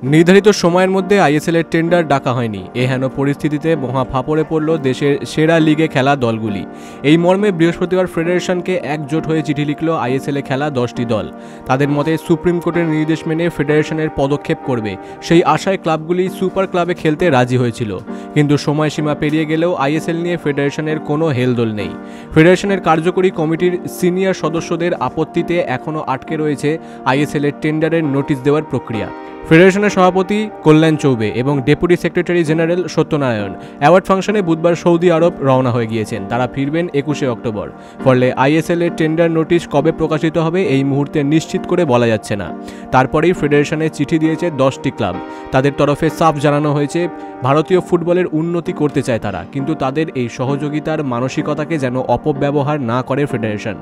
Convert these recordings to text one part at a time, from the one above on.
নির্ধারিত সময়ের মধ্যে আইএসএলের টেন্ডার ডাকা হয়নি। এহেন পরিস্থিতিতে মহা ফাপড়ে পড়ল দেশের সেরা লিগে খেলা দলগুলি। এই মর্মে বৃহস্পতিবার ফেডারেশনকে একজোট হয়ে চিঠি লিখল আইএসএলে খেলা 10টি দল। তাদের মতে সুপ্রিম কোর্টের নির্দেশ মেনে ফেডারেশনের পদক্ষেপ করবে সেই আশায় ক্লাবগুলি সুপার ক্লাবে খেলতে রাজি হয়েছিল। কিন্তু সময়সীমা পেরিয়ে গেলেও আইএসএল নিয়ে ফেডারেশনের কোনো হেলদোল নেই। ফেডারেশনের কার্যকরী কমিটির সিনিয়র সদস্যদের আপত্তিতে এখনও আটকে রয়েছে আইএসএলের টেন্ডারের নোটিশ দেওয়ার প্রক্রিয়া। ফেডারেশনের সভাপতি কল্যাণ চৌবে এবং deputy secretary general Satyanarayan award ফাংশনে বুধবার সৌদি আরব রওনা হয়ে গিয়েছেন। তারা ফিরবেন 21শে অক্টোবর। ফলে আইএসএল এর টেন্ডার নোটিশ কবে প্রকাশিত হবে এই মুহূর্তে নিশ্চিত করে বলা যাচ্ছে না। তারপরেই ফেডারেশনে চিঠি দিয়েছে 10টি ক্লাব। তাদের তরফে সাফ জানানো হয়েছে ভারতীয় ফুটবলের উন্নতি করতে চায় তারা, কিন্তু তাদের এই সহযোগিতার মানসিকতাকে যেন অপব্যবহার না করে ফেডারেশন।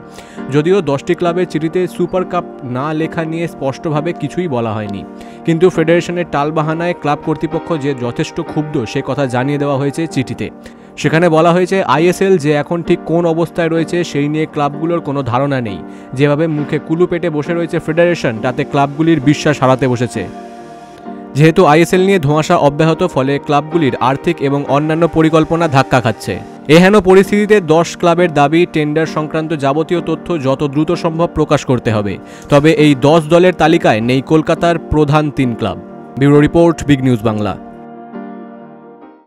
যদিও 10টি ক্লাবের চিঠিতে সুপার কাপ না লেখা নিয়ে স্পষ্টভাবে কিছুই বলা হয়নি, কিন্তু ফেডারেশনের টালবাহানায় ক্লাব কর্তৃপক্ষ যে যথেষ্ট ক্ষুব্ধ সে কথা জানিয়ে দেওয়া হয়েছে চিঠিতে। সেখানে বলা হয়েছে আইএসএল যে এখন ঠিক কোন অবস্থায় রয়েছে সেই নিয়ে ক্লাবগুলোর কোনো ধারণা নেই। যেভাবে মুখে কুলু পেটে বসে রয়েছে ফেডারেশন, তাতে ক্লাবগুলির বিশ্বাস হারাতে বসেছে। যেহেতু আইএসএল নিয়ে ধোঁয়াশা অব্যাহত, ফলে ক্লাবগুলির আর্থিক এবং অন্যান্য পরিকল্পনা ধাক্কা খাচ্ছে। এহেন পরিস্থিতিতে 10 ক্লাবের দাবি টেন্ডার সংক্রান্ত যাবতীয় তথ্য যত দ্রুত সম্ভব প্রকাশ করতে হবে। তবে এই 10 দলের তালিকায় নেই কলকাতার প্রধান 3 club. Bureau report, big news Bangla.